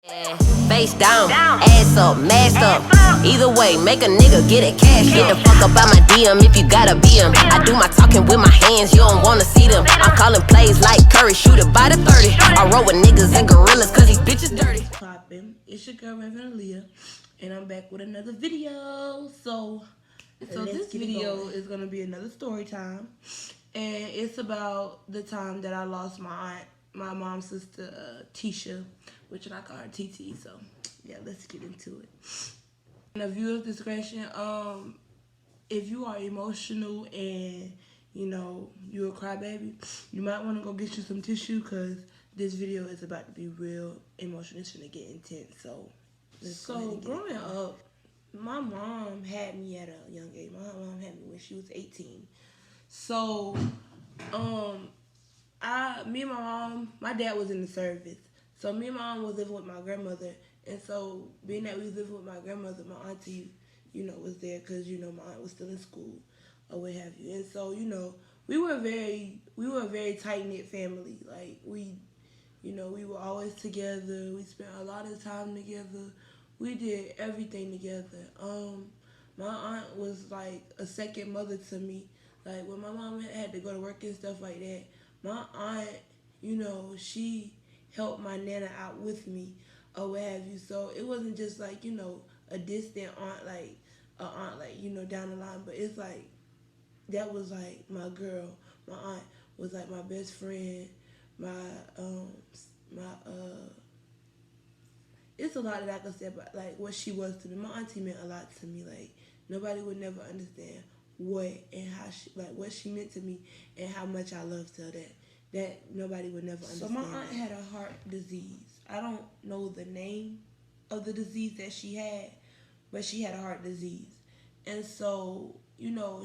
Face down, ass up, masked up. Either way, make a nigga get it cash. Get the fuck up out my DM if you gotta be him. I do my talking with my hands, you don't wanna see them. I'm calling plays like Curry, shoot it by the 30. I roll with niggas and gorillas cause these bitches dirty. Poppin', it's your girl Reverend Leah, and I'm back with another video. So this video is gonna be another story time, and it's about the time that I lost my aunt, my mom's sister, Tisha, which I call her TT. So yeah, let's get into it. And a viewer's discretion. If you are emotional and you're a crybaby, you might want to go get you some tissue because this video is about to be real emotional. It's gonna get intense. So growing up, my mom had me at a young age. My mom had me when she was 18. So, me and my mom, my dad was in the service. So me and my mom was living with my grandmother. And so being that we was living with my grandmother, my auntie, was there because, my aunt was still in school or what have you. And so, we were a very tight-knit family. Like, we were always together. We spent a lot of time together. We did everything together. My aunt was like a second mother to me. Like when my mom had to go to work and stuff like that, my aunt, she helped my nana out with me or what have you. So it wasn't just like, a distant aunt, like a aunt, like, down the line. But it's like, that was like my girl. My aunt was like my best friend. It's a lot that I can say about like what she was to me. My auntie meant a lot to me. Like nobody would never understand what she meant to me and how much I loved her. That nobody would never understand. So my aunt had a heart disease. I don't know the name of the disease that she had, but she had a heart disease. And so,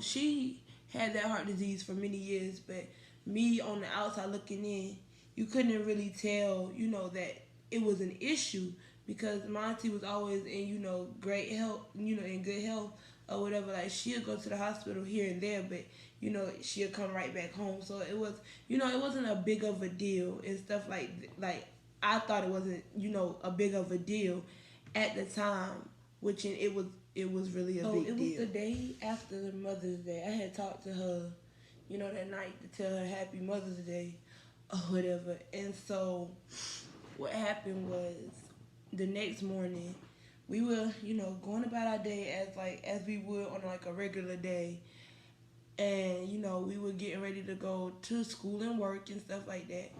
she had that heart disease for many years, but me on the outside looking in, you couldn't really tell, that it was an issue because my auntie was always in, great health, in good health or whatever. Like, she'll go to the hospital here and there, but, she'll come right back home. So it was, it wasn't a big of a deal and stuff like I thought it wasn't, a big of a deal at the time, which it was really a big deal. It was the day after the Mother's Day. I had talked to her, that night to tell her Happy Mother's Day or whatever. And so what happened was the next morning we were, going about our day as we would on like a regular day. And, we were getting ready to go to school and work and stuff like that.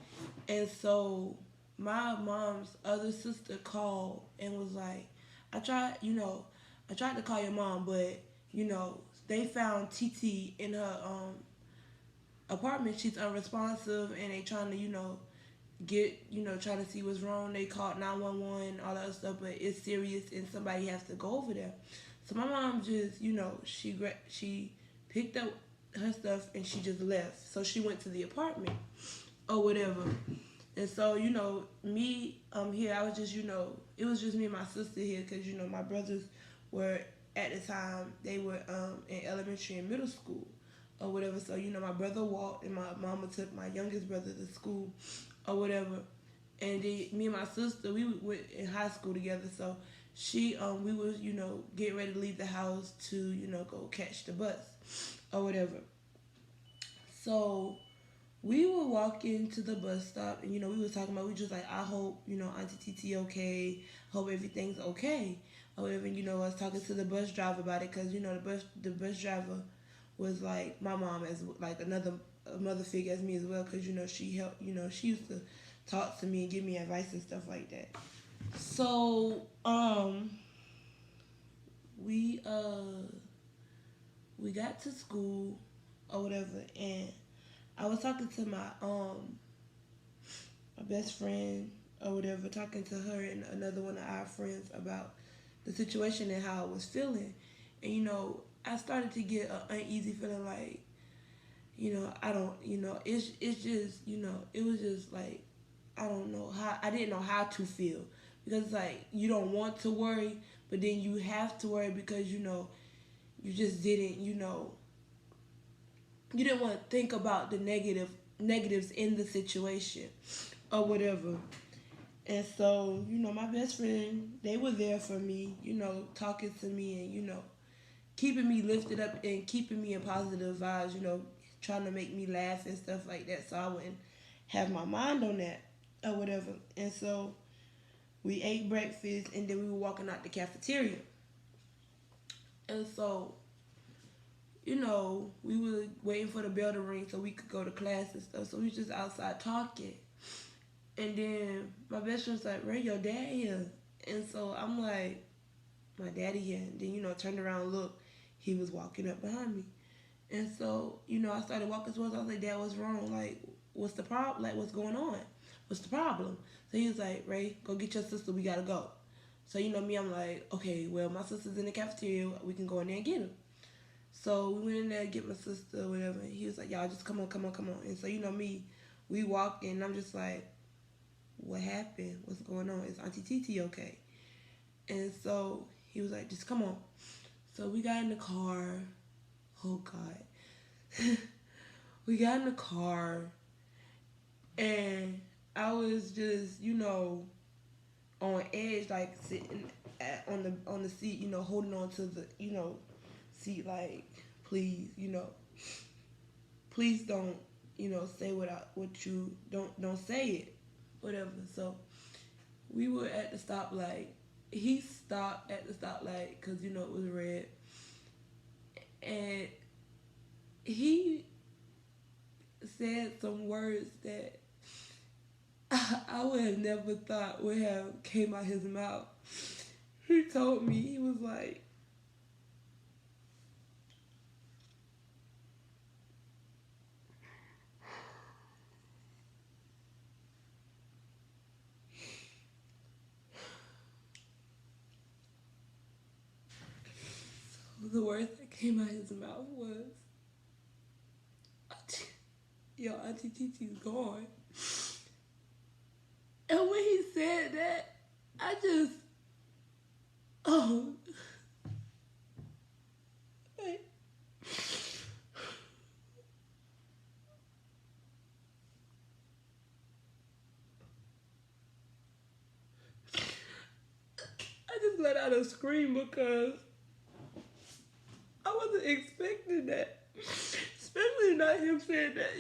And so my mom's other sister called and was like, I tried to call your mom, but, they found TT in her apartment. She's unresponsive and they trying to, trying to see what's wrong. They called 911, all that stuff, but it's serious and somebody has to go over there. So my mom just, she picked up her stuff and she just left. So she went to the apartment or whatever. And so, me here, I was just, it was just me and my sister here because, my brothers were, at the time, they were in elementary and middle school or whatever. So, my brother walked and my mama took my youngest brother to school or whatever. And me and my sister, we went in high school together. So, we was, getting ready to leave the house to, go catch the bus or whatever. So we were walking to the bus stop and, we was talking about, we just like, I hope, Auntie TT okay, hope everything's okay. Or whatever, I was talking to the bus driver about it because, the bus driver was like my mom as like another mother figure as me as well because, she helped, she used to talk to me and give me advice and stuff like that. So, we got to school or whatever, and I was talking to my best friend or whatever, talking to her and another one of our friends about the situation and how I was feeling. And, I started to get an uneasy feeling like, I don't, it's just, it was just like, I didn't know how to feel. Because it's like, you don't want to worry, but then you have to worry because, you just didn't, you didn't want to think about the negatives in the situation or whatever. And so, my best friend, they were there for me, talking to me and, keeping me lifted up and keeping me in positive vibes, trying to make me laugh and stuff like that so I wouldn't have my mind on that or whatever. And so we ate breakfast and then we were walking out the cafeteria. And so, we were waiting for the bell to ring so we could go to class and stuff. So we was just outside talking. And then my best friend's like, Ray, your dad here. And so I'm like, my daddy here. And then, turned around and looked. He was walking up behind me. And so, I started walking towards him. I was like, Dad, what's wrong? Like, what's the problem? Like, what's going on? What's the problem? So he was like, Ray, go get your sister. We got to go. So, me, I'm like, okay, well, my sister's in the cafeteria. We can go in there and get her. So we went in there to get my sister or whatever. And he was like, y'all just come on. And so, me, we walked in. And I'm just like, what happened? What's going on? Is Auntie TT okay? And so he was like, just come on. So we got in the car. Oh, God. We got in the car. And I was just, on edge, like sitting on the seat, holding on to the, seat, like, please, please don't, say what you, don't say it, whatever. So we were at the stoplight. He stopped at the stoplight because, it was red. And he said some words that I would have never thought would have came out his mouth. He told me, he was like, the words that came out his mouth was, yo, Auntie TT's gone. And when he said that, I just, like, I just let out a scream because I wasn't expecting that. Especially not him saying that,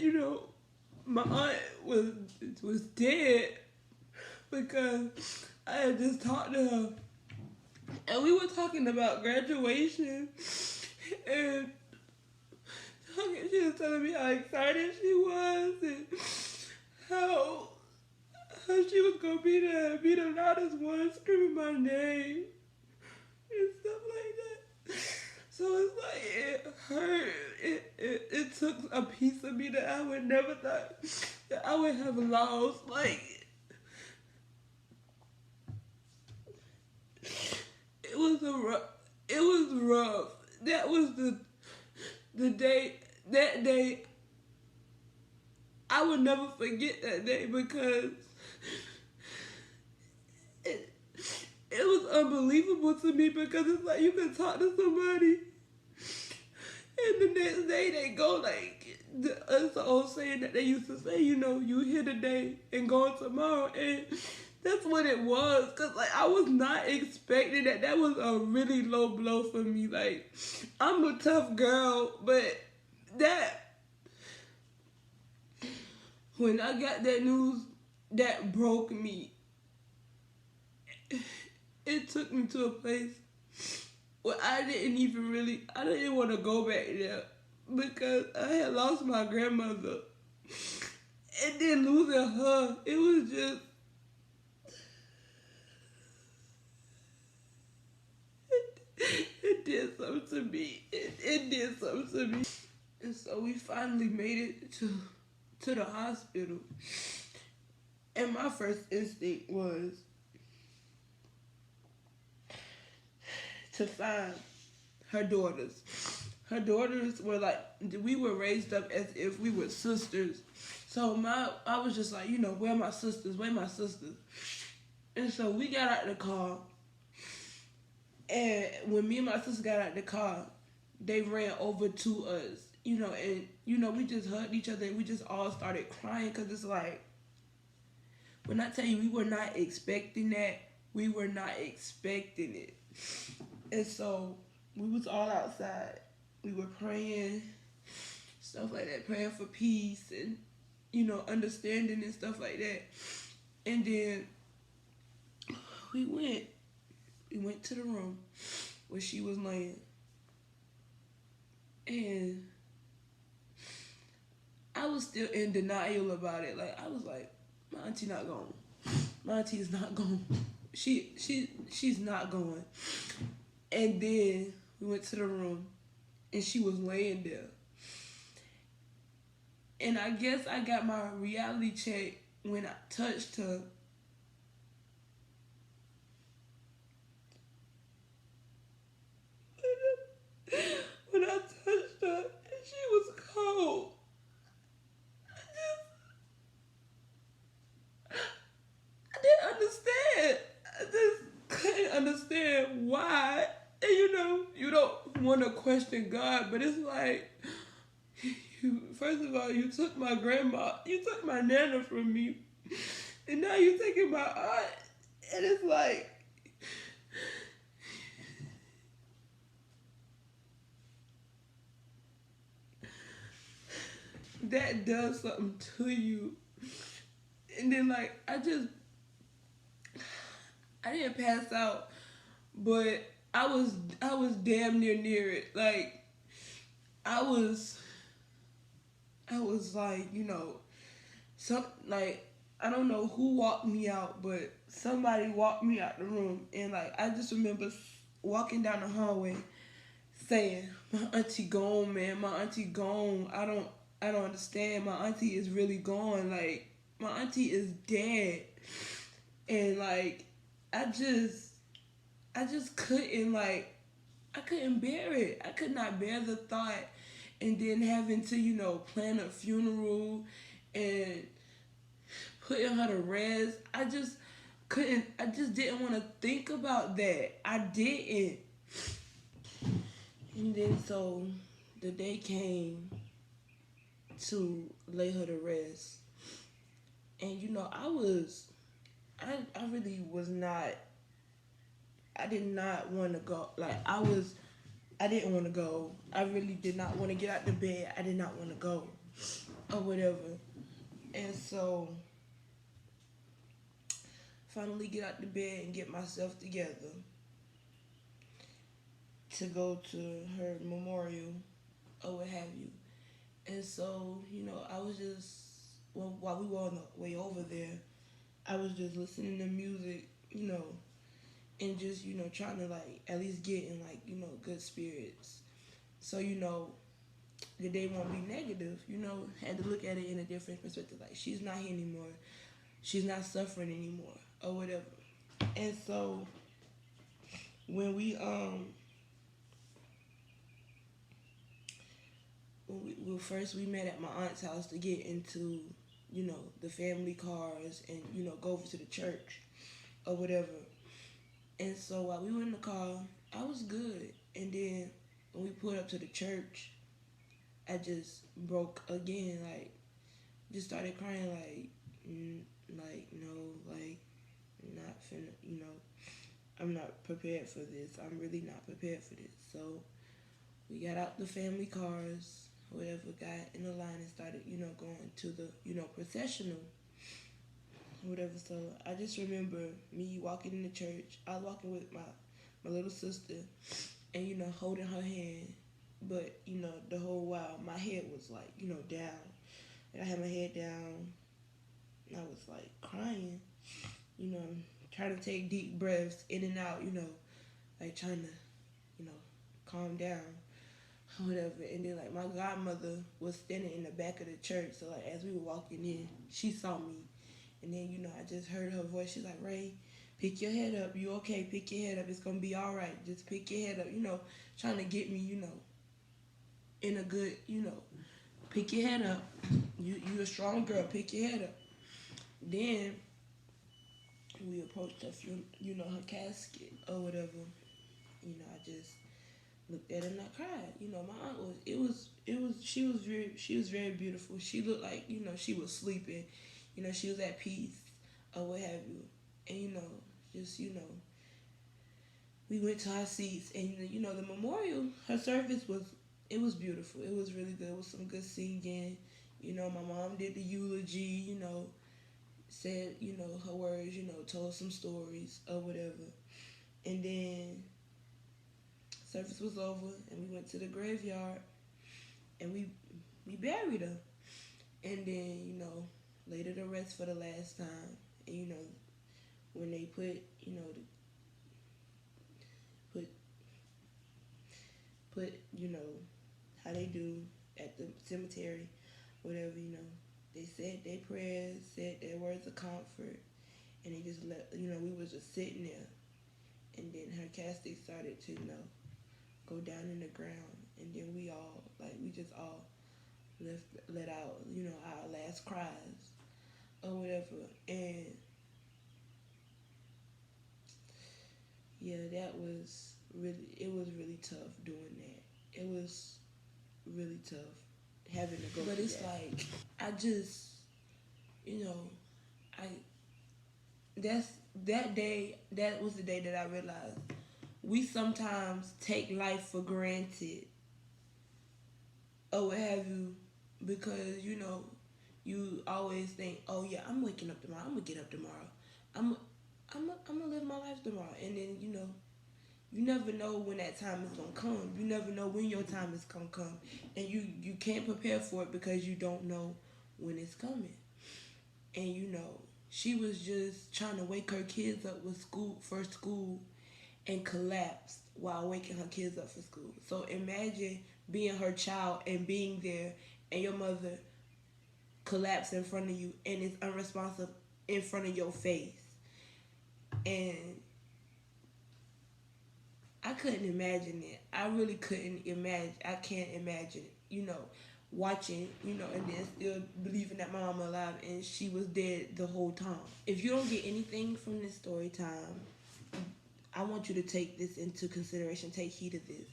my aunt was dead because I had just talked to her. And we were talking about graduation and she was telling me how excited she was and how she was going to be the loudest one screaming my name and stuff like that. So it's like, it hurt. It took a piece of me that I would never thought that I would have lost. Like, it was rough. That was the day, that day, I would never forget that day because it was unbelievable to me because it's like you can talk to somebody and the next day they go like, it's the old saying that they used to say, you here today and gone tomorrow. And that's what it was. Because, like, I was not expecting that. That was a really low blow for me. Like, I'm a tough girl, but when I got that news, that broke me. It took me to a place where I didn't want to go back there because I had lost my grandmother. And then losing her, it was just, it did something to me. It did something to me. And so we finally made it to the hospital. And my first instinct was to find her daughters. Her daughters were like, we were raised up as if we were sisters. So I was just like, where my sisters? Where my sisters? And so we got out the car. And when me and my sister got out the car, they ran over to us, and, we just hugged each other and we just all started crying because it's like, when I tell you we were not expecting that, we were not expecting it. And so we was all outside. We were praying, stuff like that, praying for peace and, understanding and stuff like that. And then we went to the room where she was laying. And I was still in denial about it. Like, I was like, my auntie not going. My auntie is not going. She's not going. And then we went to the room and she was laying there. And I guess I got my reality check when I touched her. When I touched her, and she was cold. I didn't understand. I just couldn't understand why. And you don't want to question God, but it's like, first of all, you took my grandma, you took my nana from me, and now you're taking my aunt. And it's like, that does something to you. And then, like, I didn't pass out, but I was damn near it. Like, I was like, like, I don't know who walked me out, but somebody walked me out the room. And, like, I just remember walking down the hallway saying, my auntie gone, man. My auntie gone. I don't understand. My auntie is really gone. Like, my auntie is dead. And, like, I just couldn't, like, I couldn't bear it. I could not bear the thought. And then having to, plan a funeral and putting her to rest. I just didn't want to think about that. I didn't. And then so the day came to lay her to rest. And I really was not, I did not want to go. Like, I didn't want to go. I really did not want to get out the bed. I did not want to go or whatever. And so finally get out the bed and get myself together to go to her memorial or what have you. And so, I was just, while we were on the way over there, I was just listening to music, and just, trying to, like, at least get in, like, good spirits. So, the day won't be negative, had to look at it in a different perspective. Like, she's not here anymore. She's not suffering anymore or whatever. And so when we first we met at my aunt's house to get into, the family cars and, go over to the church or whatever. And so while we were in the car, I was good. And then when we pulled up to the church, I just broke again, like, just started crying, like, no, like, not finna, I'm not prepared for this. I'm really not prepared for this. So we got out the family cars, whatever, got in the line and started, going to the, processional, whatever. So I just remember me walking in the church. I was walking with my little sister and, holding her hand. But, the whole while, my head was, like, down. And I had my head down. And I was, like, crying, trying to take deep breaths in and out, like, trying to, calm down, whatever. And then, like, my godmother was standing in the back of the church. So, like, as we were walking in, she saw me. And then, I just heard her voice. She's like, Ray, pick your head up. You okay? Pick your head up. It's going to be all right. Just pick your head up, trying to get me, in a good, pick your head up. You a strong girl. Pick your head up. Then we approached her, her casket or whatever. I just looked at her and I cried. My aunt she was very beautiful. She looked like, she was sleeping. She was at peace or what have you. And just we went to our seats, and the memorial, her service was beautiful. It was really good. It was some good singing. My mom did the eulogy. Said her words. Told some stories or whatever, and then service was over, and we went to the graveyard, and we buried her, and then laid her to rest for the last time, and when they put put how they do at the cemetery, whatever, they said their prayers, said their words of comfort, and they just let, we was just sitting there, and then her casket started to, go down in the ground, and then we just all let out, our last cries or whatever, and yeah, it was really tough doing that. It was really tough having to go. But it's that. Like, I just, that was the day that I realized we sometimes take life for granted or what have you, because, you always think, oh yeah, I'm waking up tomorrow, I'm gonna get up tomorrow, I'm gonna live my life tomorrow, and then, you never know when that time is gonna come. You never know when your time is gonna come, and you can't prepare for it because you don't know when it's coming. And she was just trying to wake her kids up for school, and collapsed while waking her kids up for school. So imagine being her child and being there, and your mother collapsed in front of you and is unresponsive in front of your face. And I couldn't imagine it. I really couldn't imagine. I can't imagine, watching, and then still believing that my mama alive and she was dead the whole time. If you don't get anything from this story time, I want you to take this into consideration. Take heed of this.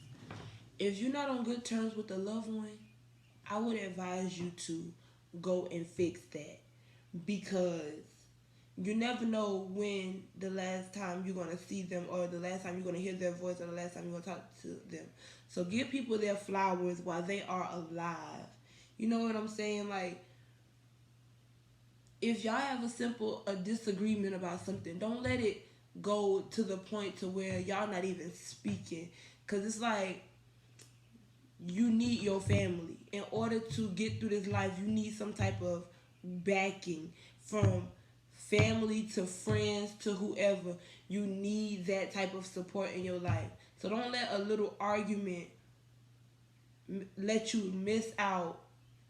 If you're not on good terms with a loved one, I would advise you to go and fix that, because you never know when the last time you're going to see them, or the last time you're going to hear their voice, or the last time you're going to talk to them. So give people their flowers while they are alive. You know what I'm saying? Like, if y'all have a disagreement about something, don't let it go to the point to where y'all not even speaking. Because it's like, you need your family. In order to get through this life, you need some type of backing from family to friends to whoever. You need that type of support in your life. So don't let a little argument let you miss out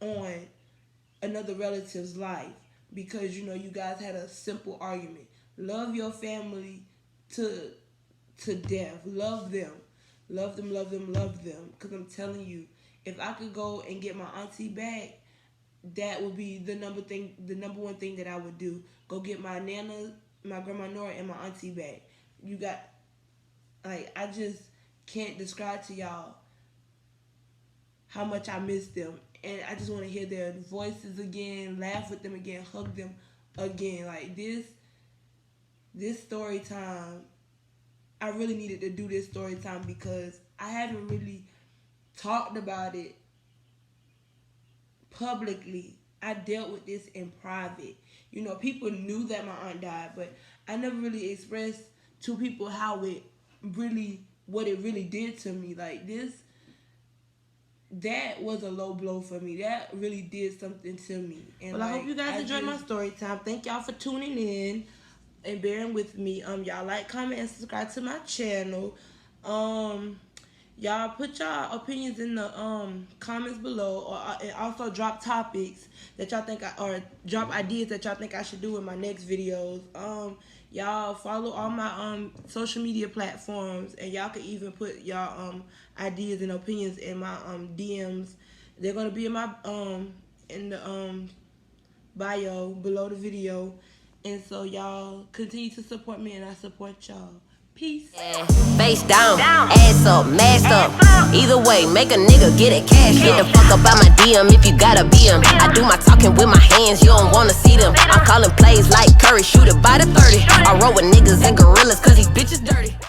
on another relative's life because you guys had a simple argument. Love your family to death. Love them. Love them, love them, love them. Because I'm telling you, if I could go and get my auntie back, that would be the number one thing that I would do. Go get my nana, my grandma Nora, and my auntie back. I just can't describe to y'all how much I miss them. And I just want to hear their voices again, laugh with them again, hug them again. Like, this story time, I really needed to do this story time because I haven't really talked about it publicly. I dealt with this in private. People knew that my aunt died, but I never really expressed to people what it really did to me. Like, that was a low blow for me. That really did something to me. And well, I hope you guys enjoyed my story time. Thank y'all for tuning in and bearing with me. Y'all like, comment, and subscribe to my channel. Y'all put y'all opinions in the comments below, and also drop topics that y'all think or drop ideas that y'all think I should do in my next videos. Y'all follow all my social media platforms, and y'all can even put y'all ideas and opinions in my DMs. They're gonna be in my in the bio below the video. And so y'all continue to support me, and I support y'all. Peace. Face down, ass up, masked up. Either way, make a nigga get it cash. Get the fuck up out my DM if you gotta be him. I do my talking with my hands, you don't wanna see them. I'm calling plays like Curry, shoot it by the 30. I roll with niggas and gorillas cause these bitches dirty.